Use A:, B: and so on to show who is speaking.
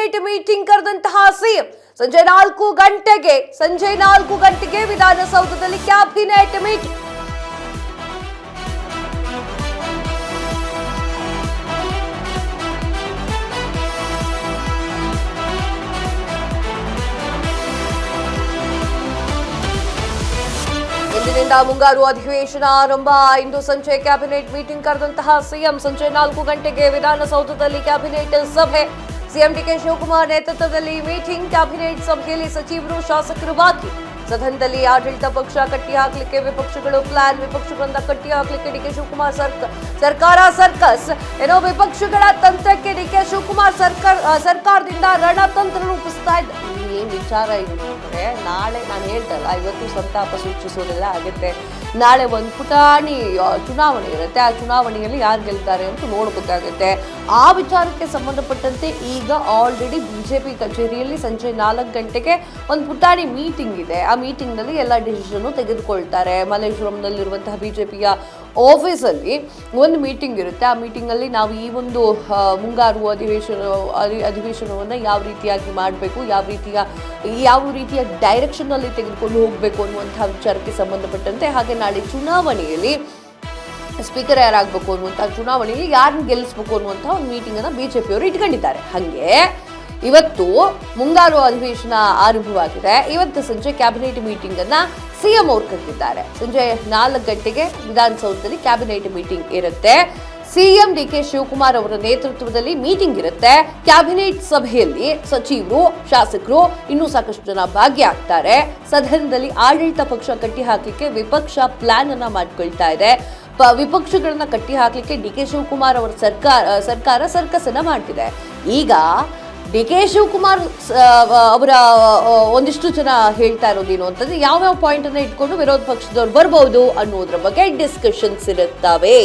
A: Cabinet meeting ಕರೆದಂತಹ CM ಸಂಜೆ 4 ಗಂಟೆಗೆ ವಿಧಾನಸೌಧದಲ್ಲಿ ಕ್ಯಾಬಿನೆಟ್ ಮೀಟಿಂಗ್. ಇಂದಿನಿಂದ ಮುಂಗಾರು ಅಧಿವೇಶನ ಆರಂಭ. ಇಂದು ಸಂಜೆ ಕ್ಯಾಬಿನೆಟ್ ಮೀಟಿಂಗ್ ಕರೆದಂತಹ ಸಿಎಂ ಸಂಜೆ 4 ಗಂಟೆಗೆ ವಿಧಾನಸೌಧದಲ್ಲಿ ಕ್ಯಾಬಿನೆಟ್ ಸಭೆ. ಸಿಎಂ ಡಿಕೆ ಶಿವಕುಮಾರ್ ನೇತೃತ್ವದಲ್ಲಿ ಮೀಟಿಂಗ್. ಕ್ಯಾಬಿನೆಟ್ ಸಭೆಯಲ್ಲಿ ಸಚಿವರು, ಶಾಸಕರು ಭಾಗಿ. ಸದನದಲ್ಲಿ ಆಡಳಿತ ಪಕ್ಷ ಕಟ್ಟಿ ಹಾಕಲಿಕ್ಕೆ ವಿಪಕ್ಷಗಳು ಪ್ಲಾನ್. ವಿಪಕ್ಷಗಳಿಂದ ಕಟ್ಟಿ ಹಾಕಲಿಕ್ಕೆ ಡಿಕೆ ಶಿವಕುಮಾರ್ ಸರ್ಕಾರ ಸರ್ಕಸ್. ಏನೋ ವಿಪಕ್ಷಗಳ ತಂತ್ರಕ್ಕೆ ಡಿಕೆ ಶಿವಕುಮಾರ್ ಸರ್ಕಾರದಿಂದ ರಣತಂತ್ರ ರೂಪಿಸ್ತಾ ಇದ್ದಾರೆ. ಏನ್ ವಿಚಾರ ಇದೆ ಅಂದ್ರೆ, ನಾಳೆ ನಾನು ಹೇಳ್ತಲ್ಲ, ಇವತ್ತು ಸಂತಾಪ ಸೂಚಿಸೋದೆಲ್ಲ ಆಗುತ್ತೆ. ನಾಳೆ ಒಂದು ಪುಟಾಣಿ ಚುನಾವಣೆ ಇರುತ್ತೆ. ಆ ಚುನಾವಣೆಯಲ್ಲಿ ಯಾರು ಗೆಲ್ತಾರೆ ಅಂತ ನೋಡ್ಬೇಕಾಗುತ್ತೆ. ಆ ವಿಚಾರಕ್ಕೆ ಸಂಬಂಧಪಟ್ಟಂತೆ ಈಗ ಆಲ್ರೆಡಿ ಬಿಜೆಪಿ ಕಚೇರಿಯಲ್ಲಿ ಸಂಜೆ 4 ಗಂಟೆಗೆ ಒಂದು ಪುಟಾಣಿ ಮೀಟಿಂಗ್ ಇದೆ. ಆ ಮೀಟಿಂಗ್ ನಲ್ಲಿ ಎಲ್ಲ ಡಿಸಿಷನ್ ತೆಗೆದುಕೊಳ್ತಾರೆ. ಮಲ್ಲೇಶ್ವರಂನಲ್ಲಿರುವಂತಹ ಬಿಜೆಪಿಯ ಆಫೀಸಲ್ಲಿ ಒಂದು ಮೀಟಿಂಗ್ ಇರುತ್ತೆ. ಆ ಮೀಟಿಂಗ್ ಅಲ್ಲಿ ನಾವು ಈ ಒಂದು ಮುಂಗಾರು ಅಧಿವೇಶನವನ್ನು ಯಾವ ರೀತಿಯಾಗಿ ಮಾಡಬೇಕು, ಯಾವ ರೀತಿಯ ಡೈರೆಕ್ಷನ್ ಅಲ್ಲಿ ತೆಗೆದುಕೊಂಡು ಹೋಗಬೇಕು ಅನ್ನುವಂತಹ ವಿಚಾರಕ್ಕೆ ಸಂಬಂಧಪಟ್ಟಂತೆ, ಹಾಗೆ ನಾಳೆ ಚುನಾವಣೆಯಲ್ಲಿ ಸ್ಪೀಕರ್ ಯಾರಾಗಬೇಕು ಅನ್ನುವಂತಹ, ಚುನಾವಣೆಯಲ್ಲಿ ಯಾರನ್ನ ಗೆಲ್ಲಿಸಬೇಕು ಅನ್ನುವಂತಹ ಒಂದು ಮೀಟಿಂಗ್ ಅನ್ನ ಬಿಜೆಪಿಯವರು ಇಟ್ಕೊಂಡಿದ್ದಾರೆ. ಹಾಗೆ ಇವತ್ತು ಮುಂಗಾರು ಅಧಿವೇಶನ ಆರಂಭವಾಗಿದೆ. ಇವತ್ತು ಸಂಜೆ ಕ್ಯಾಬಿನೆಟ್ ಮೀಟಿಂಗ್ ಅನ್ನ ಸಿಎಂ ಅವರು ಕರೆದಿದ್ದಾರೆ. ಸಂಜೆ 4 ಗಂಟೆಗೆ ವಿಧಾನಸೌಧದಲ್ಲಿ ಕ್ಯಾಬಿನೆಟ್ ಮೀಟಿಂಗ್ ಇರುತ್ತೆ. ಸಿಎಂ ಡಿಕೆ ಶಿವಕುಮಾರ್ ಅವರ ನೇತೃತ್ವದಲ್ಲಿ ಮೀಟಿಂಗ್ ಇರುತ್ತೆ. ಕ್ಯಾಬಿನೆಟ್ ಸಭೆಯಲ್ಲಿ ಸಚಿವರು, ಶಾಸಕರು, ಇನ್ನೂ ಸಾಕಷ್ಟು ಜನ ಭಾಗಿಯಾಗ್ತಾರೆ. ಸದನದಲ್ಲಿ ಆಡಳಿತ ಪಕ್ಷ ಕಟ್ಟಿ ಹಾಕಲಿಕ್ಕೆ ವಿಪಕ್ಷ ಪ್ಲಾನ್ ಅನ್ನ ಮಾಡ್ಕೊಳ್ತಾ ಇದೆ. ವಿಪಕ್ಷಗಳನ್ನ ಕಟ್ಟಿ ಹಾಕಲಿಕ್ಕೆ ಡಿಕೆ ಶಿವಕುಮಾರ್ ಅವರ ಸರ್ಕಾರ ಸರ್ಕಸ್ ಅನ್ನ ಮಾಡ್ತಿದೆ. ಈಗ ಡಿಕೆ ಶಿವಕುಮಾರ್ ಅವರ ಒಂದಿಷ್ಟು ಜನ ಹೇಳ್ತಾ ಇರೋದೇನು ಅಂತಂದ್ರೆ, ಯಾವ್ಯಾವ ಪಾಯಿಂಟ್ ಅನ್ನ ಇಟ್ಕೊಂಡು ವಿರೋಧ ಪಕ್ಷದವ್ರು ಬರ್ಬಹುದು ಅನ್ನೋದ್ರ ಬಗ್ಗೆ ಡಿಸ್ಕಷನ್ಸ್ ಇರುತ್ತವೆ.